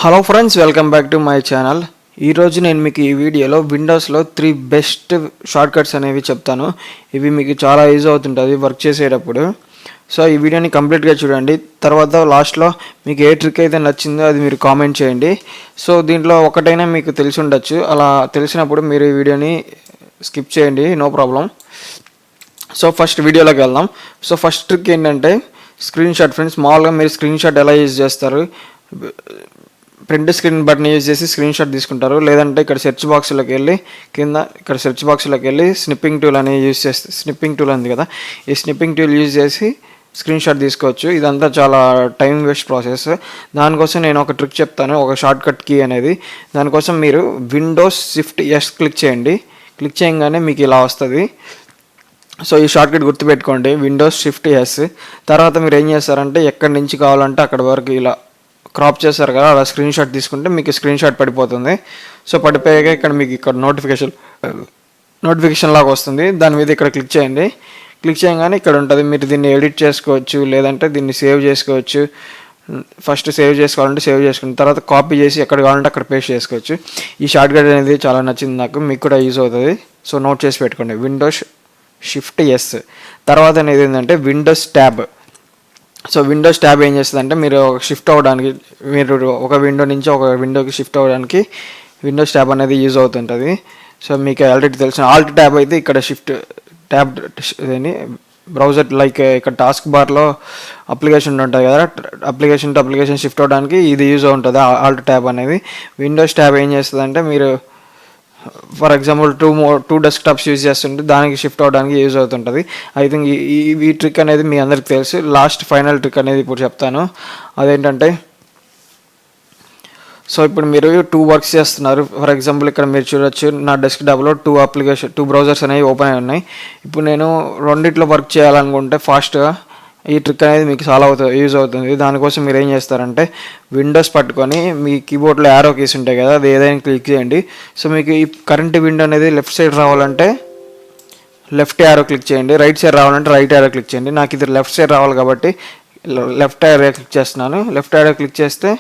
Hello friends, welcome back to my channel. ఈరోజు నేను మీకు ఈ వీడియోలో విండోస్లో 3 బెస్ట్ షార్ట్ కట్స్ అనేవి చెప్తాను. ఇవి మీకు చాలా యూజ్ అవుతుంటుంది వర్క్ చేసేటప్పుడు. సో ఈ వీడియోని కంప్లీట్గా చూడండి. తర్వాత లాస్ట్లో మీకు ఏ ట్రిక్ అయితే నచ్చిందో అది మీరు కామెంట్ చేయండి. సో దీంట్లో ఒకటైనా మీకు తెలిసి ఉండొచ్చు. అలా తెలిసినప్పుడు మీరు ఈ వీడియోని స్కిప్ చేయండి, నో ప్రాబ్లం. సో ఫస్ట్ వీడియోలోకి వెళ్దాం. సో ఫస్ట్ ట్రిక్ ఏంటంటే స్క్రీన్ షాట్. ఫ్రెండ్స్, మామూలుగా మీరు స్క్రీన్ షాట్ ఎలా యూజ్ చేస్తారు? ప్రింట్ స్క్రీన్ బటన్ యూజ్ చేసి స్క్రీన్ షాట్ తీసుకుంటారు. లేదంటే ఇక్కడ సెర్చ్ బాక్స్లోకి వెళ్ళి సెర్చ్ బాక్స్లోకి వెళ్ళి స్నిప్పింగ్ టూల్ అనేది యూజ్ చేస్తే, స్నిప్పింగ్ టూల్ ఉంది కదా, ఈ స్నిప్పింగ్ టూల్ యూజ్ చేసి స్క్రీన్ షాట్ తీసుకోవచ్చు. ఇదంతా చాలా టైం వేస్ట్ ప్రాసెస్. దానికోసం నేను ఒక ట్రిక్ చెప్తాను, ఒక షార్ట్ కట్ కీ అనేది. దానికోసం మీరు విండోస్ షిఫ్ట్ ఎస్ క్లిక్ చేయండి. క్లిక్ చేయగానే మీకు ఇలా వస్తుంది. సో ఈ షార్ట్ కట్ గుర్తుపెట్టుకోండి, విండోస్ షిఫ్ట్ ఎస్. తర్వాత మీరు ఏం చేస్తారంటే ఎక్కడి నుంచి కావాలంటే అక్కడ వరకు ఇలా క్రాప్ చేస్తారు కదా, అలా స్క్రీన్ షాట్ తీసుకుంటే మీకు స్క్రీన్ షాట్ పడిపోతుంది. సో పడిపోయాక ఇక్కడ నోటిఫికేషన్ లాగా వస్తుంది. దాని మీద ఇక్కడ క్లిక్ చేయండి. క్లిక్ చేయగానే ఇక్కడ ఉంటుంది. మీరు దీన్ని ఎడిట్ చేసుకోవచ్చు, లేదంటే దీన్ని సేవ్ చేసుకోవచ్చు. ఫస్ట్ సేవ్ చేసుకోవాలంటే సేవ్ చేసుకున్న తర్వాత కాపీ చేసి ఎక్కడ కావాలంటే అక్కడ పేస్ట్ చేసుకోవచ్చు. ఈ షార్ట్ కట్ అనేది చాలా నచ్చింది నాకు, మీకు కూడా యూజ్ అవుతుంది. సో నోట్ చేసి పెట్టుకోండి, విండోస్ షిఫ్ట్ ఎస్. తర్వాత అనేది ఏంటంటే Windows tab. So Windows tab ఏం చేస్తుందంటే మీరు షిఫ్ట్ అవ్వడానికి, మీరు ఒక విండో నుంచి ఒక విండోకి షిఫ్ట్ అవ్వడానికి విండోస్ ట్యాబ్ అనేది యూజ్ అవుతుంటుంది. సో మీకు ఆల్రెడీ తెలిసిన ఆల్ట్ ట్యాబ్ అయితే ఇక్కడ షిఫ్ట్ ట్యాబ్ అని బ్రౌజర్ లైక్ ఇక్కడ టాస్క్ బార్లో అప్లికేషన్ ఉంటుంది కదా, అప్లికేషన్ టు అప్లికేషన్ షిఫ్ట్ అవ్వడానికి ఇది యూజ్ ఉంటుంది ఆల్ట్ ట్యాబ్ అనేది. విండోస్ ట్యాబ్ ఏం చేస్తుందంటే మీరు for example two desktops use చేస్తుంటే దానికి షిఫ్ట్ అవ్వడానికి యూజ్ అవుతుంటుంది. ఐ థింక్ ఈ ట్రిక్ అనేది మీ అందరికి తెలుసు. లాస్ట్ ఫైనల్ ట్రిక్ అనేది ఇప్పుడు చెప్తాను. అదేంటంటే, సో ఇప్పుడు మీరు 2 వర్క్స్ చేస్తున్నారు. ఫర్ ఎగ్జాంపుల్ ఇక్కడ మీరు చూడొచ్చు, నా డెస్క్టాప్లో 2 బ్రౌజర్స్ అనేవి ఓపెన్ అయి ఉన్నాయి. ఇప్పుడు నేను రెండిట్లో వర్క్ చేయాలనుకుంటే ఫాస్ట్గా ఈ ట్రిక్ అనేది మీకు చాలా యూజ్ అవుతుంది. దానికోసం మీరు ఏం చేస్తారంటే విండోస్ పట్టుకొని మీ కీబోర్డ్లో యారో కీస్ ఉంటాయి కదా, అది ఏదైనా క్లిక్ చేయండి. సో మీకు ఈ కరెంట్ విండో అనేది లెఫ్ట్ సైడ్ రావాలంటే లెఫ్ట్ యారో క్లిక్ చేయండి, రైట్ సైడ్ రావాలంటే రైట్ యారో క్లిక్ చేయండి. నాకు ఇది లెఫ్ట్ సైడ్ రావాలి కాబట్టి లెఫ్ట్ యారో క్లిక్ చేస్తున్నాను. లెఫ్ట్ యారో క్లిక్ చేస్తే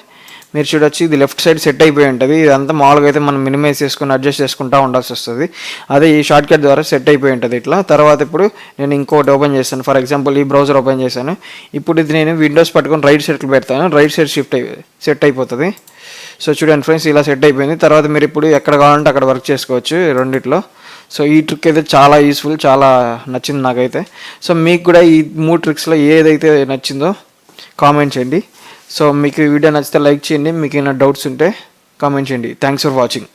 మీరు చూడొచ్చు, ఇది లెఫ్ట్ సైడ్ సెట్ అయిపోయి ఉంటుంది. ఇదంతా మామూలుగా అయితే మనం మినిమైజ్ చేసుకుని అడ్జస్ట్ చేసుకుంటూ ఉండాల్సి వస్తుంది. అదే ఈ షార్ట్ కట్ ద్వారా సెట్ అయిపోయి ఉంటుంది ఇట్లా. తర్వాత ఇప్పుడు నేను ఇంకోటి ఓపెన్ చేస్తాను. ఫర్ ఎగ్జాంపుల్ ఈ బ్రౌజర్ ఓపెన్ చేశాను. ఇప్పుడు ఇది నేను విండోస్ పట్టుకొని రైట్ సైడ్కి పెడతాను. రైట్ సైడ్ సెట్ అయిపోతుంది. సో చూడండి ఫ్రెండ్స్, ఇలా సెట్ అయిపోయింది. తర్వాత మీరు ఇప్పుడు ఎక్కడ కావాలంటే అక్కడ వర్క్ చేసుకోవచ్చు రెండిట్లో. సో ఈ ట్రిక్ అయితే చాలా యూస్ఫుల్, చాలా నచ్చింది నాకైతే. సో మీకు కూడా ఈ 3 ట్రిక్స్లో ఏదైతే నచ్చిందో కామెంట్ చేయండి. సో మీకు ఈ వీడియో నచ్చితే లైక్ చేయండి. మీకు ఏమైనా డౌట్స్ ఉంటే కామెంట్ చేయండి. Thanks for watching.